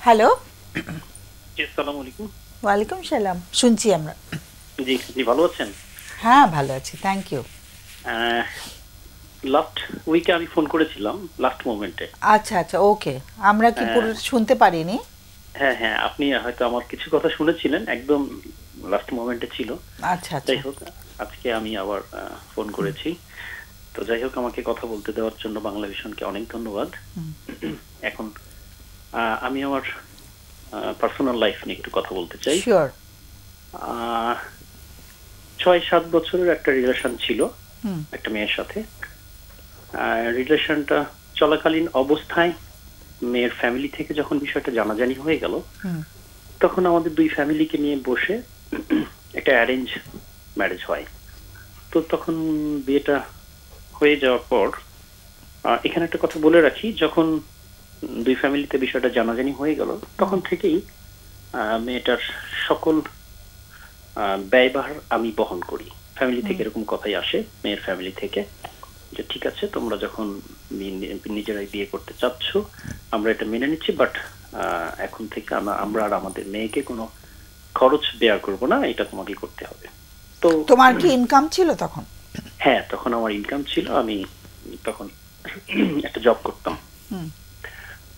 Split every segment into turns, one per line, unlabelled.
Hello.
জি, আসসালামু আলাইকুম।
ওয়ালাইকুম সালাম, শুনছি আমরা।
জি জি, ভালো আছেন?
হ্যাঁ, ভালো আছি, থ্যাংক ইউ।
লাস্ট উইকে আমি ফোন করেছিলাম, লাস্ট মোমেন্টে।
আচ্ছা আচ্ছা, ওকে। আমরা কি পুরো শুনতে পারিনি।
হ্যাঁ হ্যাঁ, আপনি হয়তো আমার কিছু কথা শুনেছিলেন, একদম লাস্ট মোমেন্টে ছিল।
আচ্ছা আচ্ছা।
যাই হোক, আজকে আমি আবার ফোন করেছি। তো যাই হোক, আমাকে কথা বলতে দেওয়ার জন্য বাংলা ভিশনকে অনেক ধন্যবাদ। এখন আমি আমার পার্সোনাল লাইফ নিয়ে একটু কথা বলতে চাই।
শিওর।
6-7 বছরের একটা রিলেশন ছিল একটা মেয়ের সাথে। রিলেশনটা চলাকালীন অবস্থায় মেয়ের ফ্যামিলি থেকে যখন বিষয়টা জানাজানি হয়ে গেল, তখন আমাদের দুই ফ্যামিলিকে নিয়ে বসে একটা অ্যারেঞ্জ ম্যারেজ হয়। তো তখন বিয়েটা হয়ে যাওয়ার পর এখানে একটা কথা বলে রাখি, যখন দুই ফ্যামিলিতে বিষয়টা জানাজানি হয়ে গেল, তখন থেকেই মেয়েটার সকল ব্যয়ভার আমি বহন করি। ফ্যামিলি থেকে এরকম কথাই আসে, মেয়ের ফ্যামিলি থেকে, যে ঠিক আছে, তোমরা যখন নিজেরাই বিয়ে করতে চাচ্ছ আমরা এটা মেনে নিচ্ছি, বাট এখন থেকে আমরা আর আমাদের মেয়েকে কোনো খরচ বেয়ার করব না, এটা তোমাকে করতে হবে। তো
তোমার কি ইনকাম ছিল তখন?
হ্যাঁ, তখন আমার ইনকাম ছিল, আমি তখন একটা জব করতাম।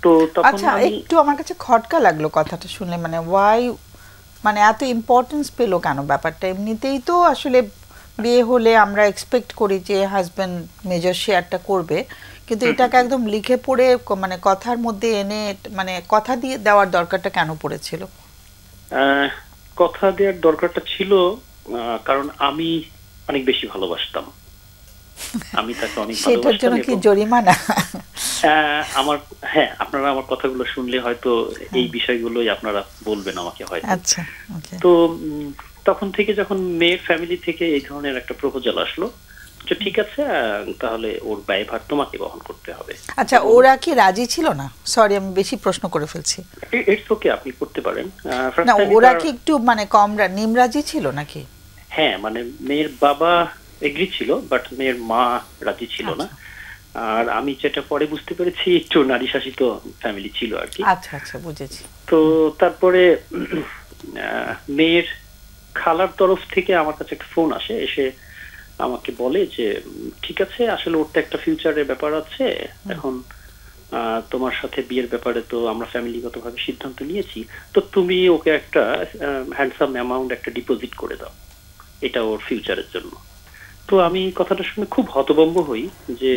তো তখন
আচ্ছা, একটু আমার কাছে খটকা লাগলো কথাটা শুনে, মানে ওয়াই, মানে এত ইম্পর্টেন্স পেলো কেন ব্যাপারটা? এমনিতেই তো আসলে বিয়ে হলে আমরা এক্সপেক্ট করি যে হাজব্যান্ড মেজর শেয়ারটা করবে, কিন্তু এটাকে একদম লিখে পড়ে মানে কথার মধ্যে এনে মানে কথা দিয়ে দেওয়ার দরকারটা কেন পড়েছিল?
কথা দেওয়ার দরকারটা ছিল কারণ আমি অনেক বেশি ভালোবাসতাম। আমি তাকে অনেক
সেটার
ভালোবাসতাম।
জন্য কি জরিমানা?
আমার, হ্যাঁ, আপনারা আমার কথাগুলো শুনলে হয়তো এই বিষয়গুলোই আপনারা বলবেন আমাকে হয়তো।
আচ্ছা,
তো তখন থেকে যখন মেয়ের ফ্যামিলি থেকে এই ধরনের একটা প্রপোজাল আসলো, যে ঠিক আছে, তাহলে ওর ব্যয়ভার তোমাকে বহন করতে হবে।
আচ্ছা, ওরা কি রাজি ছিল না? সরি, আমি বেশি প্রশ্ন করে ফেলছি।
ইটস ওকে, আপনি করতে পারেন।
না, ওরা কি একটু মানে কম নিমরাজি ছিল নাকি?
হ্যাঁ, মানে মেয়ের বাবা এগ্রি ছিল, বাট মেয়ের মা রাজি ছিল না। আর আমি যেটা পরে বুঝতে পেরেছি, একটু নারী শাসিত ফ্যামিলি ছিল আর কি।
আচ্ছা আচ্ছা, বুঝেছি।
তো তারপরে মেয়ের খালার তরফ থেকে আমার কাছে একটা ফোন আসে, এসে আমাকে বলে যে ঠিক আছে, আসলে ওর তো একটা ফিউচারের ব্যাপার আছে, এখন তোমার সাথে বিয়ের ব্যাপারে তো আমরা ফ্যামিলিগতভাবে সিদ্ধান্ত নিয়েছি, তো তুমি ওকে একটা হ্যান্ডসাম অ্যামাউন্ট একটা ডিপোজিট করে দাও, এটা ওর ফিউচারের জন্য। তো আমি কথাটা শুনে খুব হতভম্ব হই যে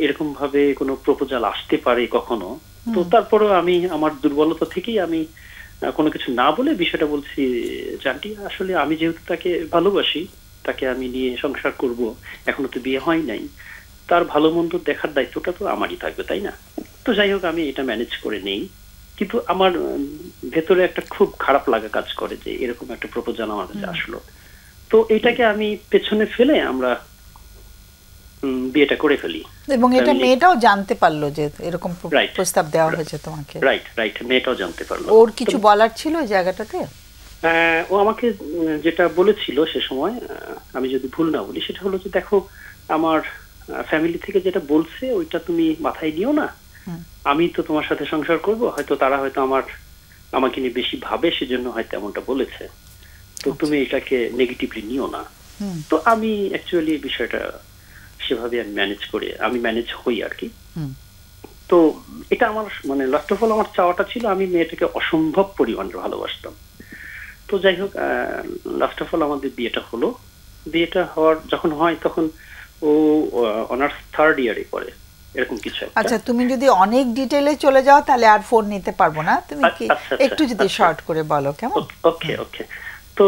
এরকম ভাবে কোনো প্রপোজাল আসতে পারে কখনো। তো তারপরে আমি আমার দুর্বলতা থেকেই আমি কোনো কিছু না বলে বিষয়টা বলছি, জানটি আসলে আমি যেহেতু তাকে ভালোবাসি, তাকে আমি নিয়ে সংসার করব, এখনো তো বিয়ে হয় নাই, তার ভালো মন্দ দেখার দায়িত্বটা তো আমারই থাকবে, তাই না? তো যাই হোক, আমি এটা ম্যানেজ করে নেই। কিন্তু আমার ভেতরে একটা খুব খারাপ লাগা কাজ করে যে এরকম একটা প্রপোজাল আমার কাছে আসলো। তো এটাকে আমি পেছনে ফেলে আমরা বিয়েটা করে ফেলি।
এবং এটা মেয়েটাও জানতে পারলো যে এরকম প্রস্তাব দেওয়া হয়েছে তোমাকে?
রাইট রাইট, মেয়েটাও জানতে পারলো।
ওর কিছু বলার ছিল ওই জায়গাটাতে?
ও আমাকে যেটা বলেছিল সে সময়, আমি যদি ভুল না বলি, সেটা হলো যে দেখো, আমার ফ্যামিলি থেকে যেটা বলছে ওইটা তুমি মাথায় নিও না, আমি তো তোমার সাথে সংসার করব, হয়তো তারা হয়তো আমাকে নিয়ে বেশি ভাবে, সেজন্য হয়তো এমনটা বলেছে, তো তুমি এটাকে নেগেটিভলি নিও না। তো আমি অ্যাকচুয়ালি বিষয়টা সেভাবে আমি ম্যানেজ হই আর কি। তো এটা আমার মানে লাস্ট অফ অল আমার চাওয়াটা ছিল, আমি মেয়েটাকে অসম্ভব পরিমাণে ভালোবাসতাম। তো যাই হোক, লাস্ট অফ অল আমাদের বিয়েটা হলো। বিয়েটা হওয়ার যখন হয়, তখন ও অনার্স থার্ড ইয়ারে পড়ে, এরকম কিছু একটা।
আচ্ছা, তুমি যদি অনেক ডিটেইলে চলে যাও তাহলে আর ফোন নিতে পারবো না, তুমি কি একটু যদি শর্ট করে বলো কেমন?
ওকে ওকে। তো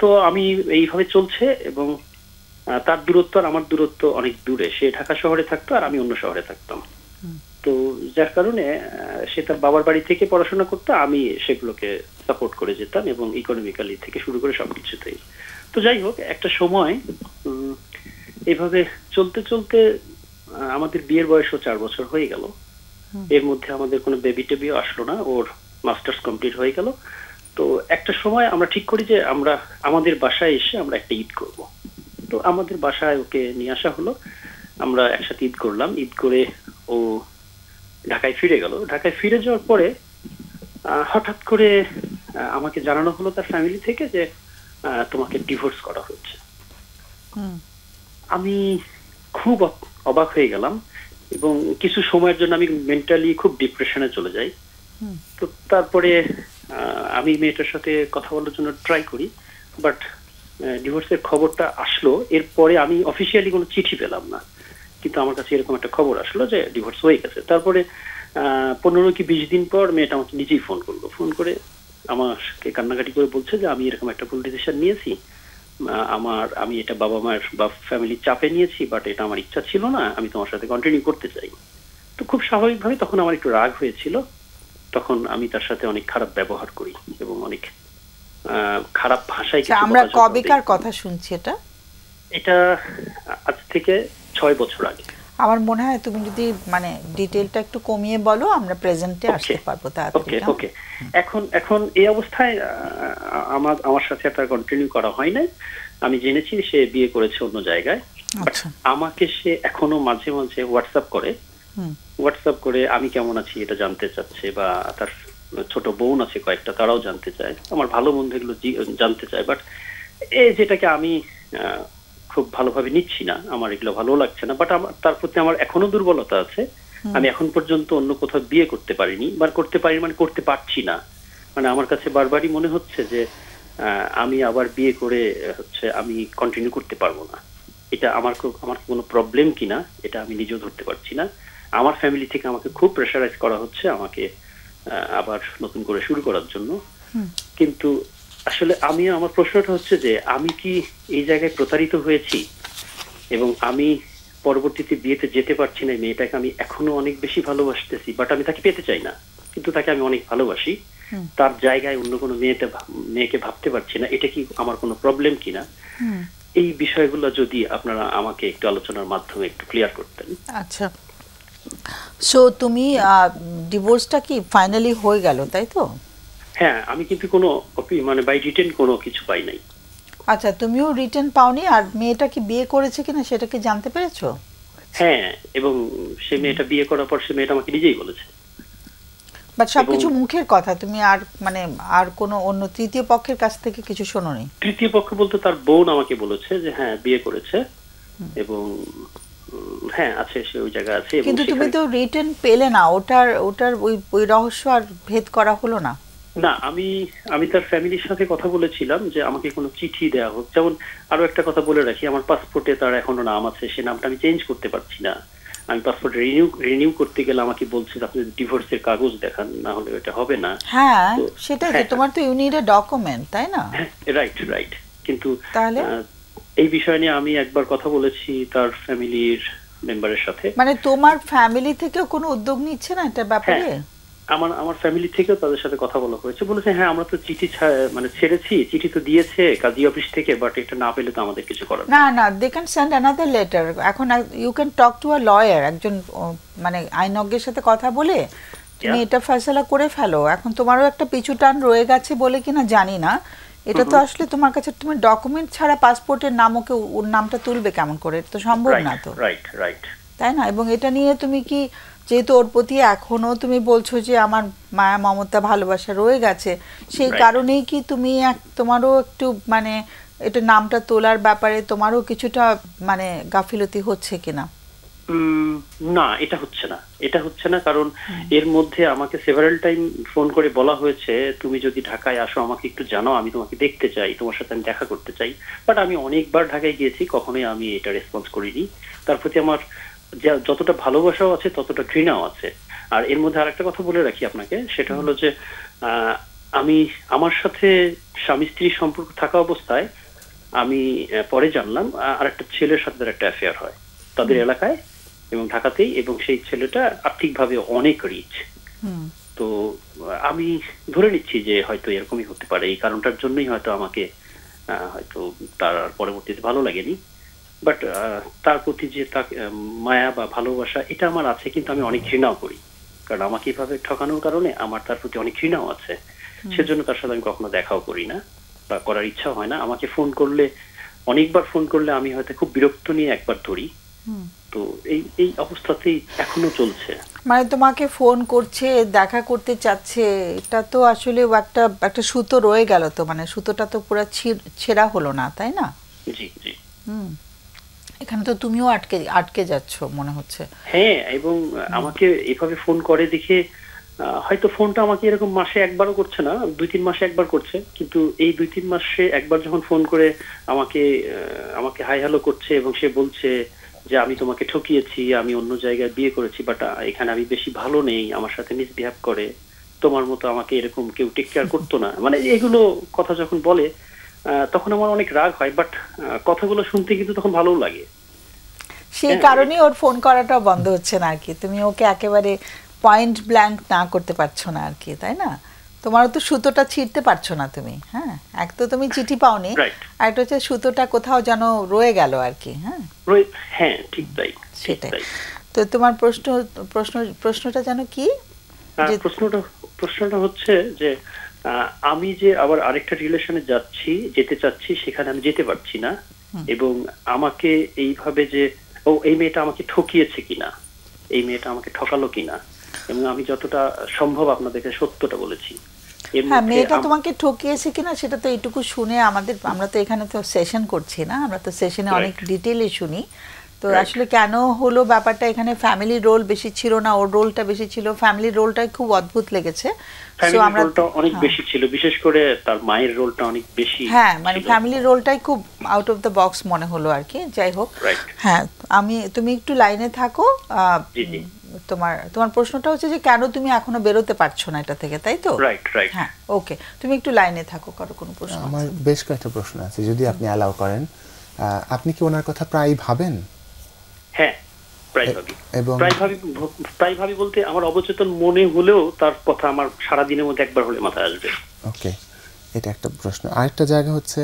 তো আমি এইভাবে চলছে, এবং তার দূরত্ব আর আমার দূরত্ব অনেক দূরে, সে ঢাকা শহরে থাকতো আর আমি অন্য শহরে থাকতাম। তো যার কারণে সে তার বাবার বাড়ি থেকে পড়াশোনা করতো, আমি সেগুলোকে সাপোর্ট করে যেতাম, এবং ইকোনমিক্যালি থেকে শুরু করে সবকিছুতেই। তো যাই হোক, একটা সময় এইভাবে চলতে চলতে আমাদের বিয়ের বয়সও 4 বছর হয়ে গেল। এর মধ্যে আমাদের কোনো বেবি টেবিও আসলো না, ওর মাস্টার্স কমপ্লিট হয়ে গেল। তো একটা সময় আমরা ঠিক করি যে আমরা আমাদের বাসায় এসে আমরা একটা ঈদ করব। তো আমাদের বাসায় ওকে নিয়ে আসা হলো, আমরা একসাথে ঈদ করলাম। ঈদ করে ও ঢাকায় ফিরে গেল। ঢাকায় ফিরে যাওয়ার পরে হঠাৎ করে আমাকে জানানো হলো তার ফ্যামিলি থেকে যে তোমাকে ডিভোর্স করা হচ্ছে। আমি খুব অবাক হয়ে গেলাম এবং কিছু সময়ের জন্য আমি মেন্টালি খুব ডিপ্রেশনে চলে যাই। তো তারপরে আমি মেয়েটার সাথে কথা বলার জন্য ট্রাই করি, বাট ডিভোর্সের খবরটা আসলো এরপরে আমি অফিসিয়ালি কোনো চিঠি পেলাম না, কিন্তু আমার কাছে এরকম একটা খবর আসলো যে ডিভোর্স হয়ে গেছে। তারপরে 15 কি 20 দিন পর মেয়েটা আমাকে নিজেই ফোন করলো, ফোন করে আমাকে কান্নাকাটি করে বলছে যে আমি এরকম একটা ভুল ডিসিশন নিয়েছি, আমি এটা বাবা মায়ের বা ফ্যামিলির চাপে নিয়েছি, বাট এটা আমার ইচ্ছা ছিল না, আমি তোমার সাথে কন্টিনিউ করতে চাই। তো খুব স্বাভাবিকভাবে তখন আমার একটু রাগ হয়েছিল, তখন আমি তার সাথে অনেক খারাপ ব্যবহার করি এবং অনেক খারাপ ভাষায় কিছু
আমরা কবেকার কথা শুনছি এটা?
এটা আজ থেকে 6 বছর আগে।
আমার মনে হয় তুমি যদি মানে ডিটেইলটা একটু কমিয়ে বলো, আমরা প্রেজেন্টে আসতে পারবো তাড়াতাড়ি।
ওকে এখন এই অবস্থায় আমার সাথে তার কন্টিনিউ করা হয় নাই। আমি জেনেছি সে বিয়ে করেছে অন্য জায়গায়। আমাকে সে এখনো মাঝে মাঝে হোয়াটসঅ্যাপ করে আমি কেমন আছি এটা জানতে চাচ্ছে, বা তার ছোট বোন আছে কয়েকটা, তারাও জানতে চায়, আমার ভালো মন্দ এগুলো জানতে চায়। বাট যেটাকে আমি খুব ভালোভাবে নিচ্ছি না, আমার এগুলো ভালো লাগছে না। বাট তার প্রতি আমার এখনো দুর্বলতা আছে। আমি এখন পর্যন্ত অন্য কোথাও বিয়ে করতে পারিনি, বা করতে পারছি না। মানে আমার কাছে বারবারই মনে হচ্ছে যে আমি আবার বিয়ে করে আমি কন্টিনিউ করতে পারবো না। এটা আমার কোনো প্রবলেম কিনা এটা আমি নিজেও ধরতে পারছি না। আমার ফ্যামিলি থেকে আমাকে খুব প্রেশারাইজ করা হচ্ছে আমাকে আবার নতুন করে শুরু করার জন্য। কিন্তু আসলে আমার প্রশ্নটা হচ্ছে যে আমি কি এই জায়গায় প্রতারিত হয়েছি এবং আমি পরবর্তীতে বিয়েতে যেতে পারছি না। মেয়েটাকে আমি এখনো অনেক বেশি ভালোবাসতেছি, বাট আমি তাকে পেতে চাই না, কিন্তু তাকে আমি অনেক ভালোবাসি। তার জায়গায় অন্য কোনো মেয়েকে ভাবতে পারছি না। এটা কি আমার কোনো প্রবলেম কিনা? এই বিষয়গুলো যদি আপনারা আমাকে একটু আলোচনার মাধ্যমে একটু ক্লিয়ার করতেন।
আচ্ছা, সো তুমি ডিভোর্সটা কি ফাইনালি হয়ে গেল, তাই তো?
হ্যাঁ, আমি কিন্তু কোনো মানে বাই রিটেন কোনো কিছু পাই নাই।
আচ্ছা, তুমিও রিটেন পাওনি? আর মেয়েটা কি বিয়ে করেছে কিনা সেটা কি জানতে পেরেছো?
হ্যাঁ, এবং সে মেয়েটা বিয়ে করার পর সে মেয়েটা আমাকে নিজেই বলেছে।
বাট সবকিছু মুখের কথা, তুমি আর কোনো অন্য তৃতীয় পক্ষের কাছ থেকে কিছু শোনোনি?
তৃতীয় পক্ষ বলতে তার বোন আমাকে বলেছে যে হ্যাঁ বিয়ে করেছে এবং হ্যাঁ আছে, সে ওই জায়গায় আছে।
কিন্তু তুমি তো রিটেন পেলে না, ওটার ওই রহস্য আর ভেদ করা হলো না?
না, আমি তার ফ্যামিলির সাথে কথা বলেছিলাম যে আমাকে কোনো চিঠি দেওয়া হোক। যেমন আরো একটা কথা বলে রাখি, আমার পাসপোর্টে তার এখনো নাম আছে, সে নামটা আমি চেঞ্জ করতে পারছি না। আমি পাসপোর্ট রিনিউ করতে গেলে আমাকে বলছে আপনি ডিভোর্সের কাগজ দেখান, না হলে এটা হবে না।
হ্যাঁ, সেটাই তো, তোমার তো ইউনিট ডকুমেন্ট, তাই না?
রাইট। কিন্তু
তাহলে
এই বিষয় নিয়ে আমি একবার কথা বলেছি তার ফ্যামিলির মেম্বারের সাথে।
মানে তোমার ফ্যামিলি থেকেও কোনো উদ্যোগ নিচ্ছে না এটা ব্যাপারে?
আমার ফ্যামিলি থেকেও তাদের সাথে কথা বলা হয়েছে, বলেছে হ্যাঁ আমরা তো চিঠি ছেড়েছি, চিঠি তো দিয়েছে কাজী অফিস থেকে, বাট এটা না পেলে তো আমাদের কিছু করার
না, they can send another letter. এখন you can talk to a lawyer, একজন মানে আইনজ্ঞের সাথে কথা বলে তুমি এটা ফয়সালা করে ফেলো। এখন তোমারও একটা পিছু টান রয়ে গেছে বলে কিনা জানি না, এটা তো আসলে তোমার কাছে, তুমি ডকুমেন্ট ছাড়া পাসপোর্টের ওর নামটা তুলবে কেমন করে? এটা তো সম্ভব না তো,
রাইট
তাই না? এবং এটা নিয়ে তুমি কি, যেহেতু ওর প্রতি এখনো তুমি বলছো যে আমার মায়া মমতা ভালোবাসা রয়ে গেছে, সেই কারণেই কি তুমি তোমারও একটু মানে এটা নামটা তোলার ব্যাপারে তোমারও কিছুটা মানে গাফিলতি হচ্ছে কিনা?
না, এটা হচ্ছে না কারণ এর মধ্যে আমাকে সেভারাল টাইম ফোন করে বলা হয়েছে তুমি যদি ঢাকায় আসো আমাকে একটু জানাও, আমি তোমাকে দেখতে চাই, তোমার সাথে আমি দেখা করতে চাই। বাট আমি অনেকবার ঢাকায় গিয়েছি, কখনোই আমি এটা রেসপন্স করিনি। তার প্রতি আমার যতটা ভালোবাসাও আছে ততটা ঘৃণাও আছে। আর এর মধ্যে আরেকটা কথা বলে রাখি আপনাকে, সেটা হলো যে আমি আমার সাথে স্বামী স্ত্রীর সম্পর্ক থাকা অবস্থায় আমি পরে জানলাম আরেকটা ছেলের সাথে তার একটা অ্যাফেয়ার হয় তাদের এলাকায় এবং ঢাকাতেই, এবং সেই ছেলেটা আর্থিকভাবে অনেক রিচ। তো আমি ধরে নিচ্ছি যে হয়তো এরকমই হতে পারে, এই কারণটার জন্যই হয়তো আমাকে হয়তো তার পরবর্তীতে ভালো লাগেনি। বাট তার প্রতি যে মায়া বা ভালোবাসা এটা আমার আছে, কিন্তু আমি অনেক ঘৃণাও করি, কারণ আমাকে এভাবে ঠকানোর কারণে আমার তার প্রতি অনেক ঘৃণাও আছে। সেজন্য তার সাথে আমি কখনো দেখাও করি না বা করার ইচ্ছা হয় না। আমাকে অনেকবার ফোন করলে আমি হয়তো খুব বিরক্ত নিয়ে একবার ধরি। তো এই অবস্থাতেই এখনো চলছে।
মানে তোমাকে ফোন করছে, দেখা করতে চাচ্ছে, এটা তো আসলে একটা একটা সুতো রয়ে গেল, তো মানে সুতোটা তো পুরো ছেঁড়া হলো না, তাই না?
জি জি।
হুম, এখানে তো তুমিও আটকে আটকে যাচ্ছ মনে হচ্ছে।
হ্যাঁ, এবং আমাকে এভাবে ফোন করে দেখে হয়তো ফোনটা আমাকে এরকম মাসে একবারও করছে না, 2-3 মাসে একবার করছে, কিন্তু এই 2-3 মাসে একবার যখন ফোন করে আমাকে আমাকে হাই হ্যালো করছে এবং সে বলছে যে আমি তোমাকে ঠকিয়েছি, আমি অন্য জায়গায় বিয়ে করেছি, বাট এখানে আমি বেশি ভালো নেই, আমার সাথে মিসবিহেভ করে, তোমার মতো আমাকে এরকম কেউ টেক কেয়ার করতো না, মানে এগুলো কথা যখন বলে তখন আমার অনেক রাগ হয়, বাট কথাগুলো শুনতে কিন্তু তখন ভালোও লাগে।
সেই কারণেই ওর ফোন করাটা বন্ধ হচ্ছে না আর কি, তুমি ওকে একেবারে পয়েন্ট ব্ল্যাঙ্ক না করতে পারছো না আর কি, তাই না? তোমারও তো সুতোটা ছিঁড়তে পারছো না তুমি। হ্যাঁ, এক তো তুমি চিঠি পাওনি, আর একটা হচ্ছে সুতোটা কোথাও যেন রয়ে গেল আর কি। হ্যাঁ
হ্যাঁ, ঠিক তাই,
সেটাই। তো তোমার প্রশ্নটা যেন কি?
প্রশ্নটা হচ্ছে যে আমি যে আবার আরেকটা রিলেশনে যেতে চাচ্ছি, সেখানে আমি যেতে পারছি না, এবং আমাকে এইভাবে যে এই মেয়েটা আমাকে ঠকিয়েছে কিনা, এই মেয়েটা আমাকে ঠকালো কিনা, এবং আমি যতটা সম্ভব আপনাদেরকে সত্যটা বলেছি।
হ্যাঁ, মেয়েটা তোমাকে ঠকিয়েছে কিনা সেটা তো এইটুকু শুনে আমরা তো এখানে তো সেশন করছি না, আমরা তো সেশনে অনেক ডিটেইলে শুনি। তো আসলে কেন হলো ব্যাপারটা, এখানে ফ্যামিলি রোল বেশি ছিল না, ওর রোলটা বেশি ছিল? ফ্যামিলি রোলটাই খুব অদ্ভুত লেগেছে।
সো আমরা অনেক বেশি ছিল, বিশেষ করে তার মায়ের রোলটা অনেক বেশি।
হ্যাঁ, মানে ফ্যামিলি রোলটাই খুব আউট অফ দ্য বক্স মনে হলো আর কি। যাই হোক, হ্যাঁ, তুমি একটু লাইনে থাকো। তোমার প্রশ্নটা হচ্ছে যে কেন তুমি এখনো বেরোতে পারছো না এটা থেকে, তাই তো? হ্যাঁ, ওকে, তুমি একটু লাইনে থাকো। কোনো প্রশ্ন?
আমার বেশ কয়েকটা প্রশ্ন আছে, যদি আপনি অ্যালাউ করেন। আপনি কি ওনার কথা প্রায় ভাবেন?
হ্যাঁ, প্রায় ভাবি বলতে আমার অবচেতন মনে হলেও তার কথা আমার সারা দিনের মধ্যে একবার হলে মাথায় আসবে।
ওকে, এটা একটা প্রশ্ন। আরেকটা জায়গা হচ্ছে,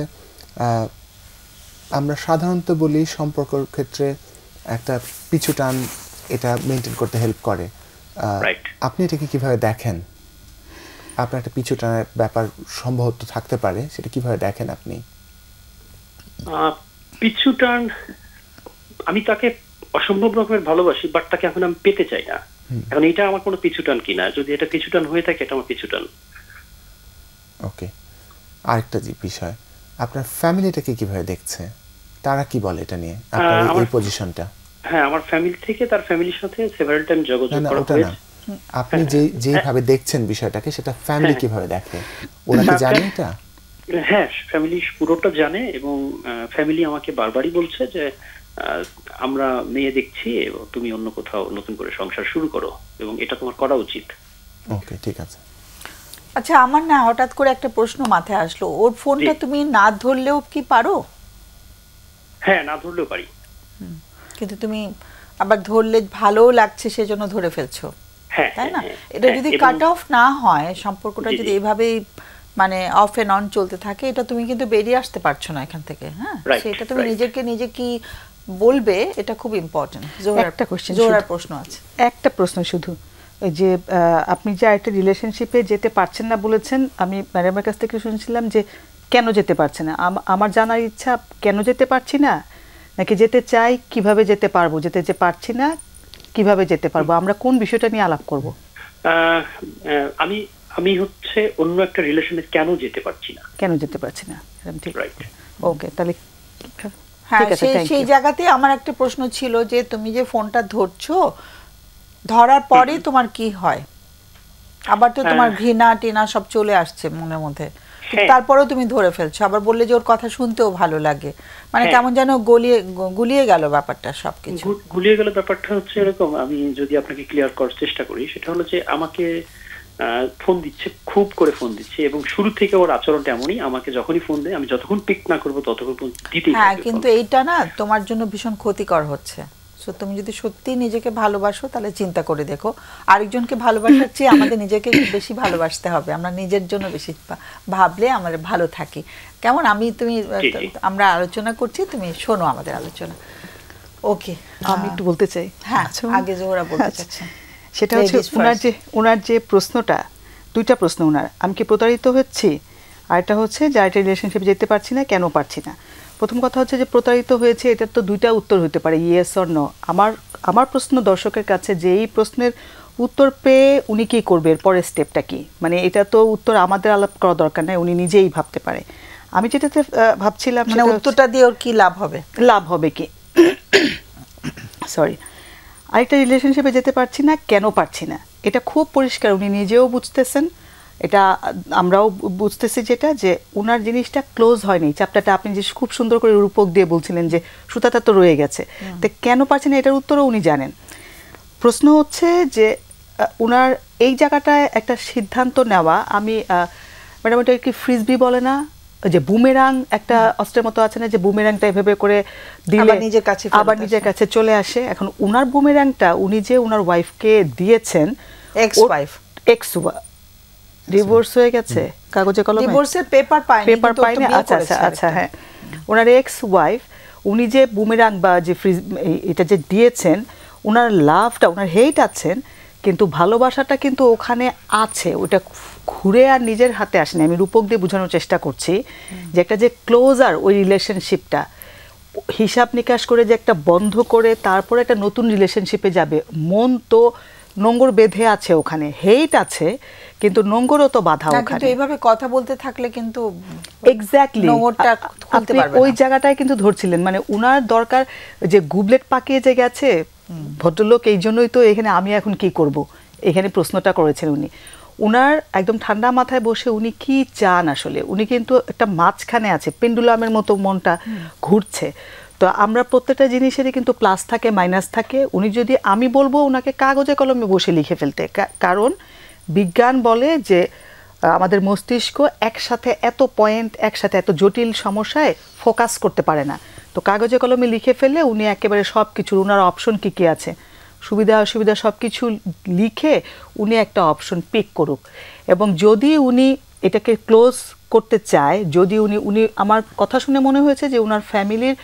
আমরা সাধারণত বলি সম্পর্কের ক্ষেত্রে একটা পিছু টান এটা মেনটেন করতে হেল্প করে। আপনি এটাকে কিভাবে দেখেন? আপনার একটা পিছু টানের ব্যাপার সম্ভবত থাকতে পারে, সেটা কিভাবে দেখেন আপনি?
পিছু টান, আমি তাকে অসম্ভব রকমের ভালোবাসি, বাট তাকে এখন আমি পেতে চাই না। এখন এটা আমার কোনো পিছুটান কিনা, যদি এটা পিছুটান হয়ে থাকে এটা আমার পিছুটান।
ওকে, আরেকটা বিষয়, আপনার ফ্যামিলিটাকে কিভাবে দেখছে? তারা কি বলে এটা নিয়ে, আপনার এই পজিশনটা?
হ্যাঁ, আমার ফ্যামিলি থেকে তার ফ্যামিলির সাথে সেভারাল টাইম যোগাযোগ করা হয়েছে।
আপনি যেভাবে দেখছেন বিষয়টাকে, সেটা ফ্যামিলি কিভাবে দেখে? ওরা কি জানে এটা?
হ্যাঁ, ফ্যামিলি পুরোটা জানে, এবং ফ্যামিলি আমাকে বারবারই বলছে যে আমরা মেয়ে দেখছি, তুমি অন্য কোথাও নতুন করে সংসার শুরু করো, এবং এটা তোমার করা উচিত।
ওকে, ঠিক আছে।
আচ্ছা, আমার না হঠাৎ করে একটা প্রশ্ন মাথায় আসলো, ওর ফোনটা তুমি না ধরলেও কি পারো?
হ্যাঁ, না ধরলেও পারি,
কিন্তু তুমি আবার ধরলে ভালোও লাগছে সেজন্য ধরে ফেলছো, তাই না? এটা যদি কাট অফ না হয়, সম্পর্কটা যদি এইভাবেই মানে অফ এন্ড অন চলতে থাকে, এটা তুমি কিন্তু বেরিয়ে আসতে পারছো না এখান থেকে। হ্যাঁ, সেটা তুমি নিজে কি বলবে, এটা খুব ইম্পর্টেন্ট। জোহরার প্রশ্ন আছে,
একটা প্রশ্ন শুধু, যে আপনি যে একটা রিলেশনশিপে যেতে পারছেন না বলেছেন, আমি ম্যাডামের কাছ থেকে শুনছিলাম যে কেন যেতে পারছে না। আমার জানার ইচ্ছা, কেন যেতে পারছি না, নাকি যেতে চাই, কিভাবে যেতে পারবো, যেতে যে পারছি না কিভাবে যেতে পারবো, আমরা কোন বিষয়টা নিয়ে আলাপ করব?
আমি হচ্ছে অন্য একটা রিলেশনে কেন যেতে পারছি না।
ঠিক, ওকে, তাহলে
হ্যাঁ, সেই জায়গাতে আমার একটা প্রশ্ন ছিল যে তুমি যে ফোনটা ধরছো, ধরার পরে তোমার কি হয়? আবার তো তোমার ঘৃণা টিনা সব চলে আসছে মনের মধ্যে, তারপরেও তুমি ধরে ফেলছো। আবার বললে যে ওর কথা শুনতেও ভালো লাগে, মানে কেমন যেন গুলিয়ে গেল ব্যাপারটা, সবকিছু
গুলিয়ে গেল। ব্যাপারটা হচ্ছে এরকম, আমি যদি আপনাকে ক্লিয়ার করার চেষ্টা করি, সেটা হলো যে আমাকে ফোন দিচ্ছে, খুব করে ফোন দিচ্ছে, এবং শুরু থেকে ওর আচরণটা এমনই, আমাকে যখনই ফোন দেয় আমি যতক্ষণ পিক না করবো ততক্ষণ দিতেই।
হ্যাঁ, কিন্তু এইটা না তোমার জন্য ভীষণ ক্ষতিকর হচ্ছে। তুমি যদি সত্যি নিজেকে ভালোবাসো তাহলে চিন্তা করে দেখো, আরেকজনকে ভালোবাসার চেয়ে আমাদের নিজেকে বেশি ভালোবাসতে হবে। আমরা নিজের জন্য বেশি ভাবলে আমরা ভালো থাকি। কেমন? আমরা আলোচনা করছি, তুমি শোনো আমাদের আলোচনা। ওকে,
আমি একটু বলতে চাই।
হ্যাঁ, আগে জোহরা বলতে চাচ্ছেন।
সেটা হচ্ছে ওনার যে প্রশ্নটা, দুইটা প্রশ্ন ওনার, আমি কি প্রতারিত হচ্ছি, আর এটা হচ্ছে যে একটা রিলেশনশিপে যেতে পারছি না, কেন পারছি না। প্রথম কথা হচ্ছে যে প্রতারিত হয়েছে, এটার তো দুইটা উত্তর হতে পারে, ইয়েস অর নো। আমার প্রশ্ন দর্শকের কাছে যে এই প্রশ্নের উত্তর পেয়ে উনি কি করবে, এর পরের স্টেপটা কি, মানে এটা তো উত্তর আমাদের আলাপ করা দরকার নাই, উনি নিজেই ভাবতে পারে। আমি যেটাতে ভাবছিলাম
মানে উত্তরটা দিয়ে ওর কি লাভ হবে,
লাভ হবে কি সরি, আরেকটা রিলেশনশিপে যেতে পারছি না, কেন পারছি না, এটা খুব পরিষ্কার, উনি নিজেও বুঝতেছেন, এটা আমরাও বুঝতেছি, যেটা যে ওনার জিনিসটা ক্লোজ হয়নি, চ্যাপ্টারটা আপনি যে খুব সুন্দর করে রূপক দিয়ে বলছিলেন যে সুতাটা তো রয়ে গেছে, তো কেন পারছেন না এটার উত্তরও উনি জানেন। প্রশ্ন হচ্ছে যে ওনার এই জায়গাটায় একটা সিদ্ধান্ত নেওয়া, আমি ম্যাডাম এটা কি ফ্রিজবি বলে না, যে বুমেরাং একটা অস্ত্রের মতো আছে না, যে বুমেরাংটা এভাবে করে দিলে আবার নিজের কাছে চলে আসে। এখন উনার বুমেরাংটা উনি যে উনার ওয়াইফকে দিয়েছেন, এক্স ডিভোর্স হয়ে গেছে, কাগজে কলমে
ডিভোর্সের পেপার
পাইনি, আচ্ছা আচ্ছা আচ্ছা, হ্যাঁ, ওনার এক্স ওয়াইফ উনি যে বুমেরাং বা যে ফ্রিজ এটা যে দিয়েছেন, ওনার লাভটা, ওনার হেট আছেন, কিন্তু ভালোবাসাটা কিন্তু ওখানে আছে, ওটা ঘুরে আর নিজের হাতে আসেনি। আমি রূপক দিয়ে বোঝানোর চেষ্টা করছি যে একটা যে ক্লোজার ওই রিলেশনশিপটা হিসাব নিকাশ করে যে একটা বন্ধ করে তারপরে একটা নতুন রিলেশনশিপে যাবে, মন তো নোংর বেঁধে আছে ওখানে, হেট আছে কিন্তু নোংরও তো বাধা ওখানে।
কিন্তু এইভাবে কথা বলতে থাকলে কিন্তু
এক্স্যাক্টলি
নোংরটা খুলতে পারবে না।
ওই জায়গাটায় কিন্তু ধরছিলেন, মানে উনার দরকার যে গুবলেট পাকিয়ে যে গেছে ভদ্রলোক, এই জন্যই তো এখানে আমি এখন কি করব, এখানে প্রশ্নটা করেছেন উনি। উনার একদম ঠান্ডা মাথায় বসে উনি কি চান আসলে, উনি কিন্তু একটা মাঝখানে আছে, পেন্ডুলামের মতো মনটা ঘুরছে। তো আমরা প্রত্যেকটা জিনিসেরই কিন্তু প্লাস থাকে মাইনাস থাকে। উনি যদি, আমি বলবো ওনাকে কাগজে কলমে বসে লিখে ফেলতে, কারণ বিজ্ঞান বলে যে আমাদের মস্তিষ্ক একসাথে এত পয়েন্ট, একসাথে এত জটিল সমস্যায় ফোকাস করতে পারে না। তো কাগজে কলমে লিখে ফেললে উনি একেবারে সব কিছুর, ওনার অপশন কী কী আছে, সুবিধা অসুবিধা সব কিছু লিখে উনি একটা অপশন পিক করুক। এবং যদি উনি এটাকে ক্লোজ করতে চায়, যদি উনি আমার কথা শুনে মনে হয়েছে যে ওনার ফ্যামিলির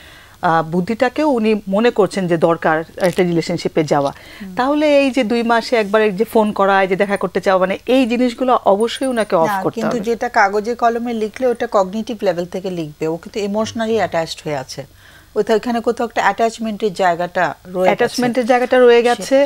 বুদ্ধিটাকেও উনি মনে করছেন যে দরকার একটা রিলেশনশিপে যাওয়া, তাহলে এই যে 2 মাসে একবার যে ফোন করা, যে দেখা করতে চাওয়া, মানে এই জিনিসগুলো অবশ্যই ওনাকে অফ করতে হবে।
কিন্তু যেটা কাগজে কলমে লিখলে ওটা কগনিটিভ লেভেল থেকে লিখবে, ও কিন্তু ইমোশনালি অ্যাটাচড হয়ে আছে, ওইখানে কোথাও একটা অ্যাটাচমেন্টের জায়গাটা রয়ে গেছে,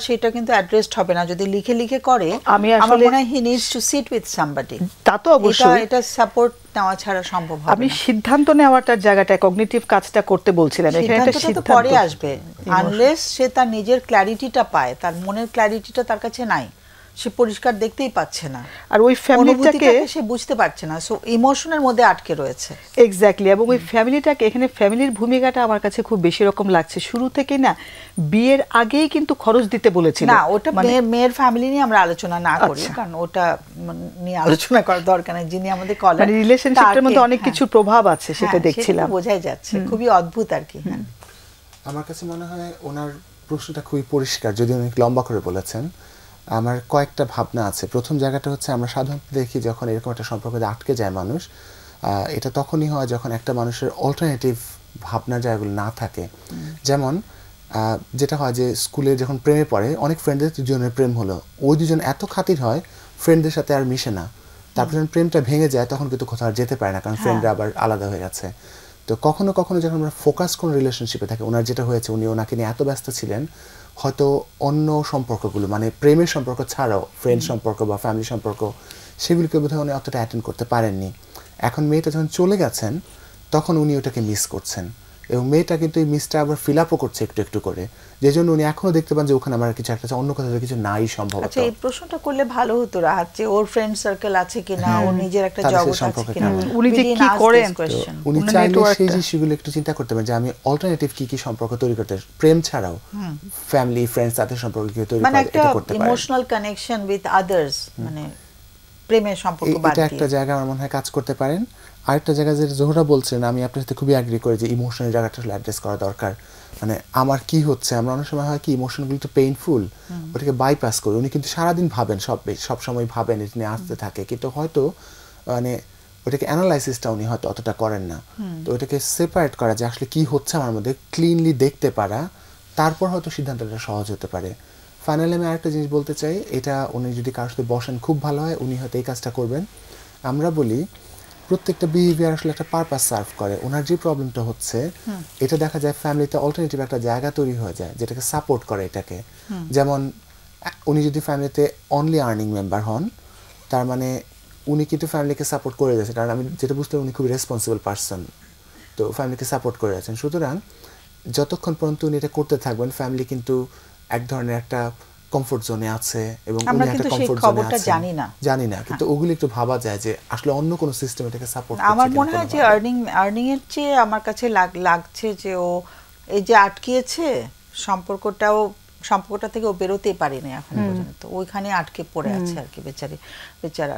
সেটা কিন্তু অ্যাড্রেসড হবে না যদি লিখে লিখে করে।
আমি আসলে
মনে হয় he needs to sit with somebody,
তা তো অবশ্যই,
এটা সাপোর্ট নেওয়া ছাড়া সম্ভব হবে না।
আমি সিদ্ধান্ত নেওয়াটার জায়গাটা কগনিটিভ কাজটা করতে বলছিলাম, এখানে একটা সিদ্ধান্ত
পরে আসবে, আনলেস সে তার নিজের ক্ল্যারিটিটা পায়, তার মনের ক্ল্যারিটিটা তার কাছে নাই, সে পরিষ্কার দেখতেই পাচ্ছে না,
আর ওই ফ্যামিলিটাকে
সে বুঝতে পারছে না, সো ইমোশনের মধ্যে আটকে রয়েছে।
এক্স্যাক্টলি, এবং ওই ফ্যামিলিটাকে, এখানে ফ্যামিলির ভূমিকাটা আমার কাছে খুব বেশি রকম লাগছে। শুরু থেকে না, বিয়ের আগেই কিন্তু খরচ দিতে বলেছিল
না, ওটা মেয়ের ফ্যামিলি নিয়ে আমরা আলোচনা না করি, কারণ ওটা নিয়ে আলোচনা করার দরকার নেই। যিনি আমাদের কলার,
মানে রিলেশনশিপের মধ্যে অনেক কিছু প্রভাব আছে, সেটা দেখছিলাম,
বোঝাই যাচ্ছে, খুবই অদ্ভুত আর কি।
আমার কাছে মনে হয় ওনার প্রশ্নটা খুবই পরিষ্কার, যদি অনেক লম্বা করে বলেছেন। আমার কয়েকটা ভাবনা আছে। প্রথম জায়গাটা হচ্ছে, আমরা সাধারণত দেখি যখন এরকম একটা সম্পর্কে আটকে যায় মানুষ, এটা তখনই হয় যখন একটা মানুষের অল্টারনেটিভ ভাবনার জায়গাগুলো না থাকে। যেমন যেটা হয় যে স্কুলে যখন প্রেমে পড়ে, অনেক ফ্রেন্ডদের দুজনের প্রেম হলো, ওই দুজন এত খাতির হয় ফ্রেন্ডদের সাথে আর মিশে না, তারপর যখন প্রেমটা ভেঙে যায় তখন কিন্তু কোথাও যেতে পারে না, কারণ ফ্রেন্ডরা আবার আলাদা হয়ে গেছে। তো কখনো কখনো যখন আমরা ফোকাস কোনো রিলেশনশিপে থাকি, ওনার যেটা হয়েছে, উনি ওনাকে নিয়ে এত ব্যস্ত ছিলেন, হয়তো অন্য সম্পর্কগুলো, মানে প্রেমের সম্পর্ক ছাড়াও ফ্রেন্ড সম্পর্ক বা ফ্যামিলি সম্পর্ক, সেগুলিকে বোধহয় উনি অতটা অ্যাটেন্ড করতে পারেননি। এখন মেয়েটা যখন চলে গেছেন তখন উনি ওটাকে মিস করছেন, এবং মেয়েটা কিন্তু এই মিসটা আবার ফিল আপও করছে একটু একটু করে, যে জন্য উনি এখনো দেখতে পান যে ওখানে আমার কিছু একটা অন্য কোথাও কিছু নাই সম্ভবত।
আচ্ছা, এই প্রশ্নটা করলে ভালো হতো, রাত যে ওর ফ্রেন্ড সার্কেল আছে কিনা, ওর নিজের একটা জগৎ আছে কিনা,
উনি যে কি করেন,
উনি চাইলে সেই জিনিসগুলো একটু চিন্তা করতে পারেন যে আমি অল্টারনেটিভ কি কি সম্পর্ক তৈরি করতে, প্রেম ছাড়াও ফ্যামিলি ফ্রেন্ডস তাদের সম্পর্ক কি তৈরি করতে পারে,
ইমোশনাল কানেকশন উইথ আদার্স, মানে প্রেমের সম্পর্ক বাদ দিয়ে
এটা একটা জায়গা আমার মনে হয় কাজ করতে পারেন। আরেকটা জায়গা যে জোহরা বলছেন, আমি আপনার সাথে খুবই এগ্রি করি যে ইমোশনাল জায়গাটা আসলে অ্যাড্রেস করা দরকার। মানে আমার কি হচ্ছে, আমরা অনেক সময় হয় কি ইমোশনগুলো তো পেইনফুল, ওটাকে বাইপাস করি। উনি কিন্তু সারাদিন ভাবেন, সব সময় ভাবেন, এটা নিয়ে আসতে থাকে, কিন্তু হয়তো মানে ওটাকে অ্যানালাইসিসটা উনি হয়তো অতটা করেন না। তো ওটাকে সেপারেট করা, যে আসলে কি হচ্ছে আমার মধ্যে, ক্লিনলি দেখতে পারা, তারপর হয়তো সিদ্ধান্তটা সহজ হতে পারে। ফাইনালি আমি আরেকটা জিনিস বলতে চাই, এটা উনি যদি কারোর সাথে বসেন খুব ভালো হয়, উনি হয়তো এই কাজটা করবেন। আমরা বলি প্রত্যেকটা বিহেভিয়ার আসলে একটা পারপাস সার্ভ করে। ওনার যে প্রবলেমটা হচ্ছে, এটা দেখা যায় ফ্যামিলিতে অল্টারনেটিভ একটা জায়গা তৈরি হয়ে যায় যেটাকে সাপোর্ট করে এটাকে। যেমন উনি যদি ফ্যামিলিতে অনলি আর্নিং মেম্বার হন তার মানে উনি কিন্তু ফ্যামিলিকে সাপোর্ট করে যাচ্ছেন, কারণ আমি যেটা বুঝতে উনি খুবই রেসপন্সিবল পারসন, তো ফ্যামিলিকে সাপোর্ট করে যাচ্ছেন। সুতরাং যতক্ষণ পর্যন্ত উনি এটা করতে থাকবেন ফ্যামিলি কিন্তু এক ধরনের একটা কমফোর্ট জোনে আছে এবং উনি একটা কমফোর্ট জোনে আছেন, জানি না, কিন্তু ওগুলো একটু ভাবা যায় যে আসলে অন্য কোনো সিস্টেম এটাকে সাপোর্ট করছে।
আমার মনে হয় যে আর্নিং এর চেয়ে আমার কাছে লাগছে যে ও এই যে আটকিয়েছে সম্পর্কটা থেকে ও বেরোতেই পারেনি এখন পর্যন্ত, ওইখানে আটকে পড়ে আছে আর কি বেচারা।